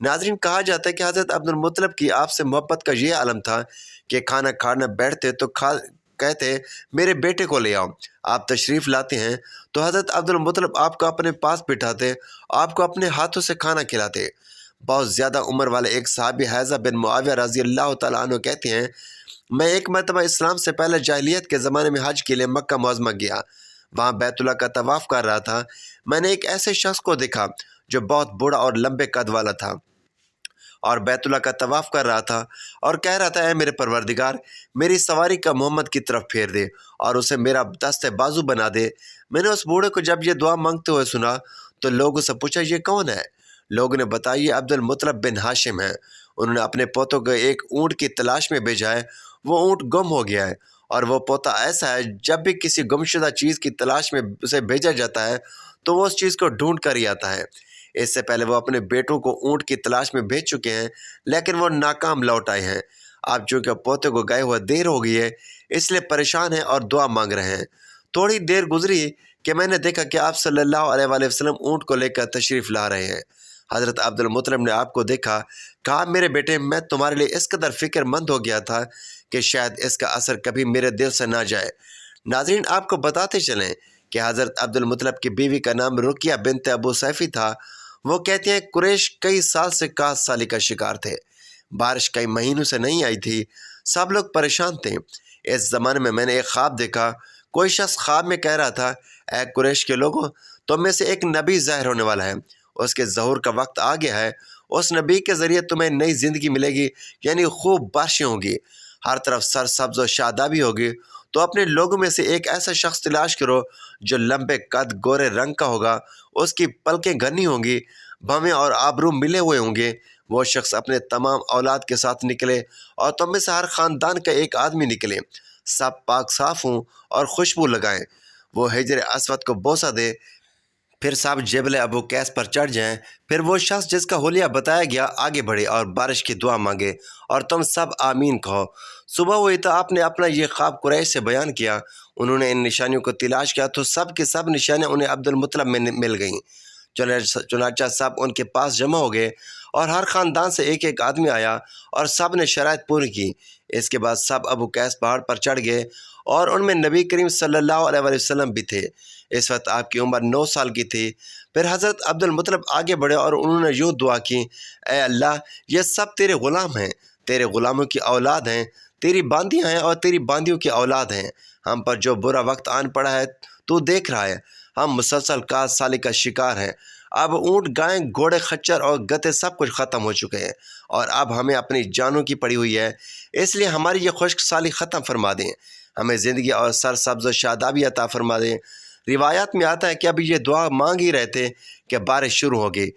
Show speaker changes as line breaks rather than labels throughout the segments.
ناظرین، کہا جاتا ہے کہ حضرت عبد المطلب کی آپ سے محبت کا یہ عالم تھا کہ کھانا کھانا بیٹھتے تو کہتے میرے بیٹے کو لے آؤ۔ آپ تشریف لاتے ہیں تو حضرت عبد المطلب آپ کو اپنے پاس بٹھاتے، آپ کو اپنے ہاتھوں سے کھانا کھلاتے۔ بہت زیادہ عمر والے ایک صحابی حیضہ بن معاویہ رضی اللہ تعالیٰ عنہ کہتے ہیں، میں ایک مرتبہ اسلام سے پہلے جاہلیت کے زمانے میں حج کے لیے مکہ معظمہ گیا۔ وہاں بیت اللہ کا طواف کر رہا تھا۔ میں نے ایک ایسے شخص کو دیکھا جو بہت بوڑھا اور لمبے قد والا تھا اور بیت اللہ کا طواف کر رہا تھا اور کہہ رہا تھا، اے میرے پروردگار، میری سواری کا محمد کی طرف پھیر دے اور اسے میرا دست بازو بنا دے۔ میں نے اس بوڑھے کو جب یہ دعا مانگتے ہوئے سنا تو لوگوں سے پوچھا، یہ کون ہے؟ لوگوں نے بتایا، یہ عبد المطلب بن ہاشم ہے۔ انہوں نے اپنے پوتوں کو ایک اونٹ کی تلاش میں بھیجا ہے، وہ اونٹ گم ہو گیا ہے، اور وہ پوتا ایسا ہے جب بھی کسی گمشدہ چیز کی تلاش میں اسے بھیجا جاتا ہے تو وہ اس چیز کو ڈھونڈ کر ہی آتا ہے۔ اس سے پہلے وہ اپنے بیٹوں کو اونٹ کی تلاش میں بھیج چکے ہیں لیکن وہ ناکام لوٹ آئے ہیں۔ اب چونکہ پوتے کو گئے ہوئے دیر ہو گئی ہے اس لیے پریشان ہیں اور دعا مانگ رہے ہیں۔ تھوڑی دیر گزری کہ میں نے دیکھا کہ آپ صلی اللہ علیہ وآلہ وسلم اونٹ کو لے کر تشریف لا رہے ہیں۔ حضرت عبد المطلب نے آپ کو دیکھا، کہا، میرے بیٹے، میں تمہارے لیے اس قدر فکر مند ہو گیا تھا کہ شاید اس کا اثر کبھی میرے دل سے نہ جائے۔ ناظرین، آپ کو بتاتے چلیں کہ حضرت عبد المطلب کی بیوی کا نام رقیہ بنت ابو سیفی تھا۔ وہ کہتے ہیں، قریش کئی سال سے قحط سالی کا شکار تھے۔ بارش کئی مہینوں سے نہیں آئی تھی، سب لوگ پریشان تھے۔ اس زمانے میں میں نے ایک خواب دیکھا۔ کوئی شخص خواب میں کہہ رہا تھا، اے قریش کے لوگوں، تم میں سے ایک نبی ظاہر ہونے والا ہے، اس کے ظہور کا وقت آ گیا ہے۔ اس نبی کے ذریعے تمہیں نئی زندگی ملے گی، یعنی خوب بارشیں ہوں گی، ہر طرف سر سبز و شادابی ہوگی۔ تو اپنے لوگوں میں سے ایک ایسا شخص تلاش کرو جو لمبے قد، گورے رنگ کا ہوگا، اس کی پلکیں گھنی ہوں گی، بھویں اور آبرو ملے ہوئے ہوں گے۔ وہ شخص اپنے تمام اولاد کے ساتھ نکلے اور تم میں سے ہر خاندان کا ایک آدمی نکلے، سب پاک صاف ہوں اور خوشبو لگائیں۔ وہ حجر اسود کو بوسہ دے، پھر سب جبل ابو قیس پر چڑھ جائیں۔ پھر وہ شخص جس کا حلیہ بتایا گیا آگے بڑھے اور بارش کی دعا مانگے اور تم سب آمین کہو۔ صبح ہوئی تو آپ نے اپنا یہ خواب قریش سے بیان کیا۔ انہوں نے ان نشانیوں کو تلاش کیا تو سب کی سب نشانیاں انہیں عبد المطلب میں مل گئیں۔ چنانچہ سب ان کے پاس جمع ہو گئے اور ہر خاندان سے ایک ایک آدمی آیا اور سب نے شرائط پوری کی۔ اس کے بعد سب ابو قیس پہاڑ پر چڑھ گئے اور ان میں نبی کریم صلی اللہ علیہ وآلہ وسلم بھی تھے۔ اس وقت آپ کی عمر 9 سال کی تھی۔ پھر حضرت عبد المطلب آگے بڑھے اور انہوں نے یوں دعا کی، اے اللہ، یہ سب تیرے غلام ہیں، تیرے غلاموں کی اولاد ہیں، تیری باندیاں ہیں اور تیری باندیوں کی اولاد ہیں۔ ہم پر جو برا وقت آن پڑا ہے تو دیکھ رہا ہے، ہم مسلسل قحط سالی کا شکار ہیں۔ اب اونٹ، گائیں، گھوڑے، خچر اور گدھے سب کچھ ختم ہو چکے ہیں اور اب ہمیں اپنی جانوں کی پڑی ہوئی ہے، اس لیے ہماری یہ خشک سالی ختم فرما دیں، ہمیں زندگی اور سر سبز و شادابی عطا فرما دیں۔ روایات میں آتا ہے کہ ابھی یہ دعا مانگ ہی رہے تھے کہ بارش شروع ہو گئی۔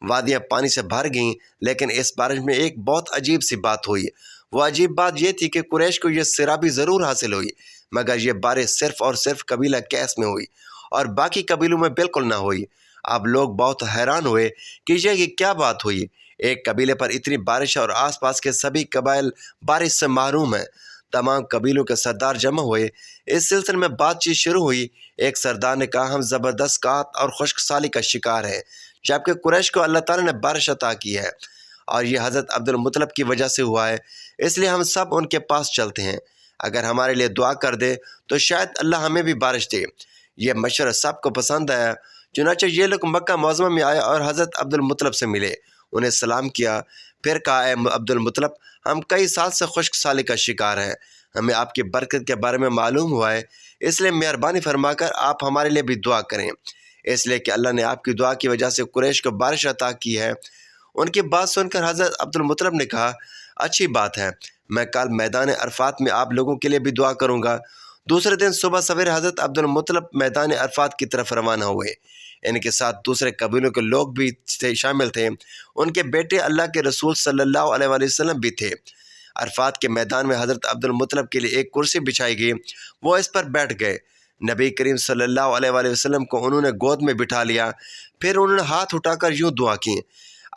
وادیاں پانی سے بھر گئیں، لیکن اس بارش میں ایک بہت عجیب سی بات ہوئی۔ وہ عجیب بات یہ تھی کہ قریش کو یہ سیرابی ضرور حاصل ہوئی، مگر یہ بارش صرف اور صرف قبیلہ قیس میں ہوئی اور باقی قبیلوں میں بالکل نہ ہوئی۔ اب لوگ بہت حیران ہوئے کہ یہ کیا بات ہوئی، ایک قبیلے پر اتنی بارش اور آس پاس کے سبھی قبائل بارش سے محروم ہیں۔ تمام قبیلوں کے سردار جمع ہوئے، اس سلسلے میں بات چیت شروع ہوئی۔ ایک سردار نے کہا، ہم زبردست قحط اور خشک سالی کا شکار ہیں، جبکہ قریش کو اللہ تعالیٰ نے بارش عطا کی ہے اور یہ حضرت عبد المطلب کی وجہ سے ہوا ہے، اس لیے ہم سب ان کے پاس چلتے ہیں۔ اگر ہمارے لیے دعا کر دے تو شاید اللہ ہمیں بھی بارش دے۔ یہ مشورہ سب کو پسند آیا، چنانچہ یہ لوگ مکہ معظمہ میں آئے اور حضرت عبد المطلب سے ملے، انہیں سلام کیا، پھر کہا، اے عبد المطلب، ہم کئی سال سے خشک سالی کا شکار ہیں، ہمیں آپ کی برکت کے بارے میں معلوم ہوا ہے، اس لیے مہربانی فرما کر آپ ہمارے لیے بھی دعا کریں، اس لیے کہ اللہ نے آپ کی دعا کی وجہ سے قریش کو بارش عطا کی ہے۔ ان کی بات سن کر حضرت عبد المطلب نے کہا، اچھی بات ہے، میں کل میدان عرفات میں آپ لوگوں کے لیے بھی دعا کروں گا۔ دوسرے دن صبح سویرے حضرت عبد المطلب میدان عرفات کی طرف روانہ ہوئے۔ ان کے ساتھ دوسرے قبیلوں کے لوگ بھی شامل تھے، ان کے بیٹے اللہ کے رسول صلی اللہ علیہ وآلہ وسلم بھی تھے۔ عرفات کے میدان میں حضرت عبد المطلب کے لیے ایک کرسی بچھائی گئی، وہ اس پر بیٹھ گئے۔ نبی کریم صلی اللہ علیہ وآلہ وسلم کو انہوں نے گود میں بٹھا لیا، پھر انہوں نے ہاتھ اٹھا کر یوں دعا کی،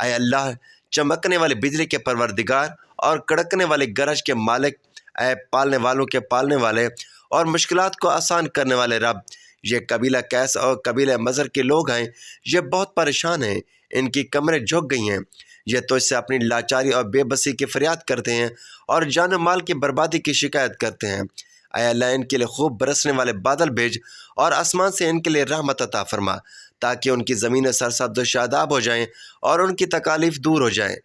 اے اللہ، چمکنے والے بجلی کے پروردگار اور کڑکنے والے گرج کے مالک، اے پالنے والوں کے پالنے والے اور مشکلات کو آسان کرنے والے رب، یہ قبیلہ قیس اور قبیلہ مضر کے لوگ ہیں، یہ بہت پریشان ہیں، ان کی کمریں جھک گئی ہیں، یہ تجھ سے اپنی لاچاری اور بے بسی کی فریاد کرتے ہیں اور جان و مال کی بربادی کی شکایت کرتے ہیں۔ اے اللہ، ان کے لیے خوب برسنے والے بادل بھیج اور آسمان سے ان کے لیے رحمت عطا فرما، تاکہ ان کی زمینیں سرسبز و شاداب ہو جائیں اور ان کی تکالیف دور ہو جائیں۔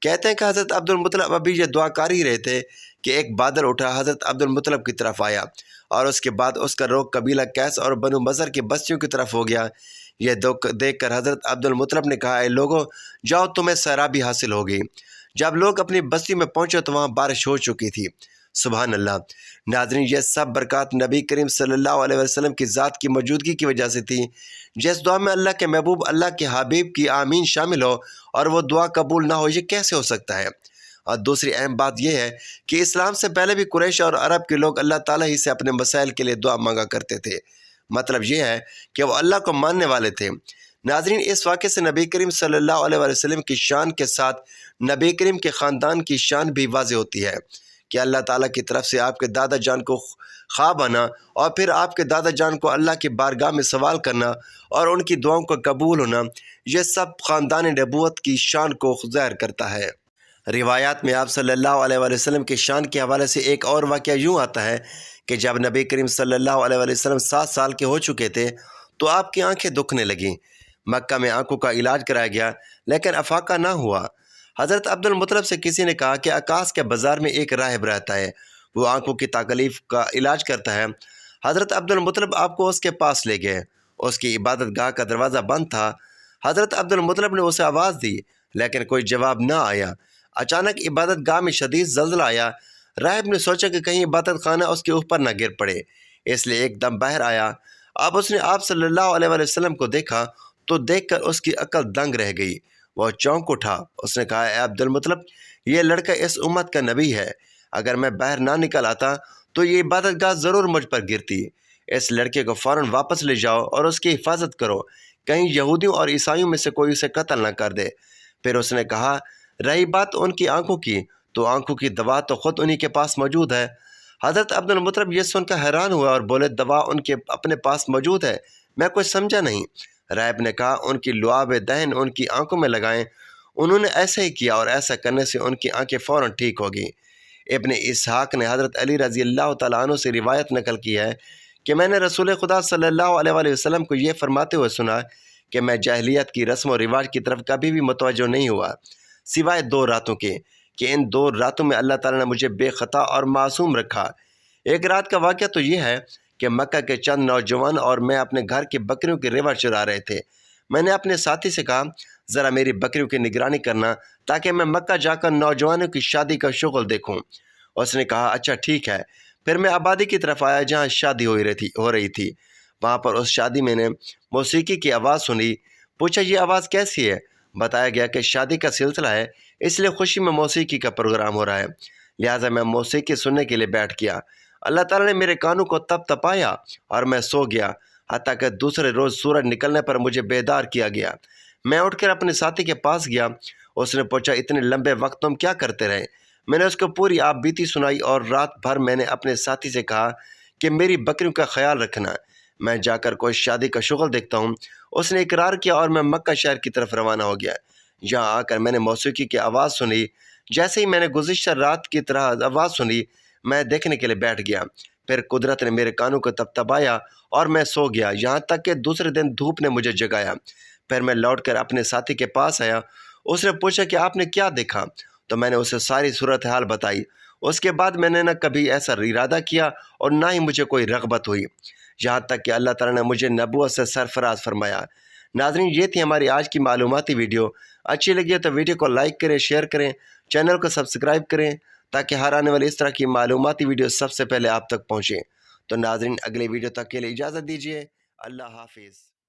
کہتے ہیں کہ حضرت عبد المطلب ابھی یہ دعا کر ہی رہے تھے کہ ایک بادل اٹھا حضرت عبد المطلب کی طرف آیا، اور اس کے بعد اس کا رخ قبیلہ قیس اور بنو مضر کی بستیوں کی طرف ہو گیا۔ یہ دیکھ کر حضرت عبد المطلب نے کہا، اے لوگو، جاؤ، تمہیں سیرابی حاصل ہوگی۔ جب لوگ اپنی بستی میں پہنچے تو وہاں بارش ہو چکی تھی۔ سبحان اللہ۔ ناظرین، یہ سب برکات نبی کریم صلی اللہ علیہ وسلم کی ذات کی موجودگی کی وجہ سے تھی۔ جس دعا میں اللہ کے محبوب اللہ کے حبیب کی آمین شامل ہو اور وہ دعا قبول نہ ہو، یہ کیسے ہو سکتا ہے؟ اور دوسری اہم بات یہ ہے کہ اسلام سے پہلے بھی قریش اور عرب کے لوگ اللہ تعالیٰ ہی سے اپنے مسائل کے لیے دعا مانگا کرتے تھے۔ مطلب یہ ہے کہ وہ اللہ کو ماننے والے تھے۔ ناظرین، اس واقعے سے نبی کریم صلی اللہ علیہ وسلم کی شان کے ساتھ نبی کریم کے خاندان کی شان بھی واضح ہوتی ہے کہ اللہ تعالیٰ کی طرف سے آپ کے دادا جان کو خواب آنا اور پھر آپ کے دادا جان کو اللہ کی بارگاہ میں سوال کرنا اور ان کی دعاؤں کا قبول ہونا، یہ سب خاندان نبوت کی شان کو ظاہر کرتا ہے۔ روایات میں آپ صلی اللہ علیہ وسلم کی شان کے حوالے سے ایک اور واقعہ یوں آتا ہے کہ جب نبی کریم صلی اللہ علیہ وسلم 7 سال کے ہو چکے تھے تو آپ کی آنکھیں دکھنے لگیں۔ مکہ میں آنکھوں کا علاج کرایا گیا لیکن افاقہ نہ ہوا۔ حضرت عبد المطلب سے کسی نے کہا کہ عکاس کے بازار میں ایک راہب رہتا ہے، وہ آنکھوں کی تکلیف کا علاج کرتا ہے۔ حضرت عبد المطلب آپ کو اس کے پاس لے گئے۔ اس کی عبادت گاہ کا دروازہ بند تھا۔ حضرت عبد المطلب نے اسے آواز دی لیکن کوئی جواب نہ آیا۔ اچانک عبادت گاہ میں شدید زلزلہ آیا۔ راہب نے سوچا کہ کہیں عبادت خانہ اس کے اوپر نہ گر پڑے، اس لیے ایک دم باہر آیا۔ اب اس نے آپ صلی اللہ علیہ وسلم کو دیکھا تو دیکھ کر اس کی عقل دنگ رہ گئی۔ وہ چونک اٹھا۔ اس نے کہا، اے عبد المطلب، یہ لڑکا اس امت کا نبی ہے۔ اگر میں باہر نہ نکل آتا تو یہ عبادت گاہ ضرور مجھ پر گرتی۔ اس لڑکے کو فوراً واپس لے جاؤ اور اس کی حفاظت کرو، کہیں یہودیوں اور عیسائیوں میں سے کوئی اسے قتل نہ کر دے۔ پھر اس نے کہا، رہی بات ان کی آنکھوں کی، تو آنکھوں کی دوا تو خود انہی کے پاس موجود ہے۔ حضرت عبد المطلب یہ سن کر حیران ہوا اور بولے، دوا ان کے اپنے پاس موجود ہے؟ میں کچھ سمجھا نہیں۔ راہب نے کہا، ان کی لعاب دہن ان کی آنکھوں میں لگائیں۔ انہوں نے ایسا ہی کیا اور ایسا کرنے سے ان کی آنکھیں فوراً ٹھیک ہو گئیں۔ ابن اسحاق نے حضرت علی رضی اللہ تعالیٰ عنہ سے روایت نقل کی ہے کہ میں نے رسول خدا صلی اللہ علیہ وسلم کو یہ فرماتے ہوئے سنا کہ میں جاہلیت کی رسم و رواج کی طرف کبھی بھی متوجہ نہیں ہوا سوائے 2 راتوں کے، کہ ان 2 راتوں میں اللہ تعالیٰ نے مجھے بے خطا اور معصوم رکھا۔ ایک رات کا واقعہ تو یہ ہے کہ مکہ کے چند نوجوان اور میں اپنے گھر کی بکریوں کی ریوڑ چرا رہے تھے۔ میں نے اپنے ساتھی سے کہا، ذرا میری بکریوں کی نگرانی کرنا تاکہ میں مکہ جا کر نوجوانوں کی شادی کا شغل دیکھوں۔ اس نے کہا، اچھا ٹھیک ہے۔ پھر میں آبادی کی طرف آیا جہاں شادی ہو رہی تھی۔ وہاں پر اس شادی میں نے موسیقی کی آواز سنی۔ پوچھا، یہ آواز کیسی ہے؟ بتایا گیا کہ شادی کا سلسلہ ہے، اس لیے خوشی میں موسیقی کا پروگرام ہو رہا ہے، لہٰذا میں موسیقی سننے کے لیے بیٹھ گیا۔ اللہ تعالیٰ نے میرے کانوں کو تپ تپایا اور میں سو گیا، حتیٰ کہ دوسرے روز سورج نکلنے پر مجھے بیدار کیا گیا۔ میں اٹھ کر اپنے ساتھی کے پاس گیا۔ اس نے پوچھا، اتنے لمبے وقت تم کیا کرتے رہے؟ میں نے اس کو پوری آپ بیتی سنائی اور رات بھر میں نے اپنے ساتھی سے کہا کہ میری بکریوں کا خیال رکھنا، میں جا کر کوئی شادی کا شغل دیکھتا ہوں۔ اس نے اقرار کیا اور میں مکہ شہر کی طرف روانہ ہو گیا۔ یہاں آ کر میں نے موسیقی کی آواز سنی۔ جیسے ہی میں نے گزشتہ رات کی طرح آواز سنی، میں دیکھنے کے لیے بیٹھ گیا۔ پھر قدرت نے میرے کانوں کو تپتپایا اور میں سو گیا، یہاں تک کہ دوسرے دن دھوپ نے مجھے جگایا۔ پھر میں لوٹ کر اپنے ساتھی کے پاس آیا۔ اس نے پوچھا کہ آپ نے کیا دیکھا؟ تو میں نے اسے ساری صورتحال بتائی۔ اس کے بعد میں نے نہ کبھی ایسا ارادہ کیا اور نہ ہی مجھے کوئی رغبت ہوئی، یہاں تک کہ اللہ تعالیٰ نے مجھے نبوت سے سرفراز فرمایا۔ ناظرین، یہ تھی ہماری آج کی معلوماتی ویڈیو۔ اچھی لگی تو ویڈیو کو لائک کریں، شیئر کریں، چینل کو سبسکرائب کریں تاکہ ہر آنے والی اس طرح کی معلوماتی ویڈیو سب سے پہلے آپ تک پہنچیں۔ تو ناظرین، اگلی ویڈیو تک کے لیے اجازت دیجیے۔ اللہ حافظ۔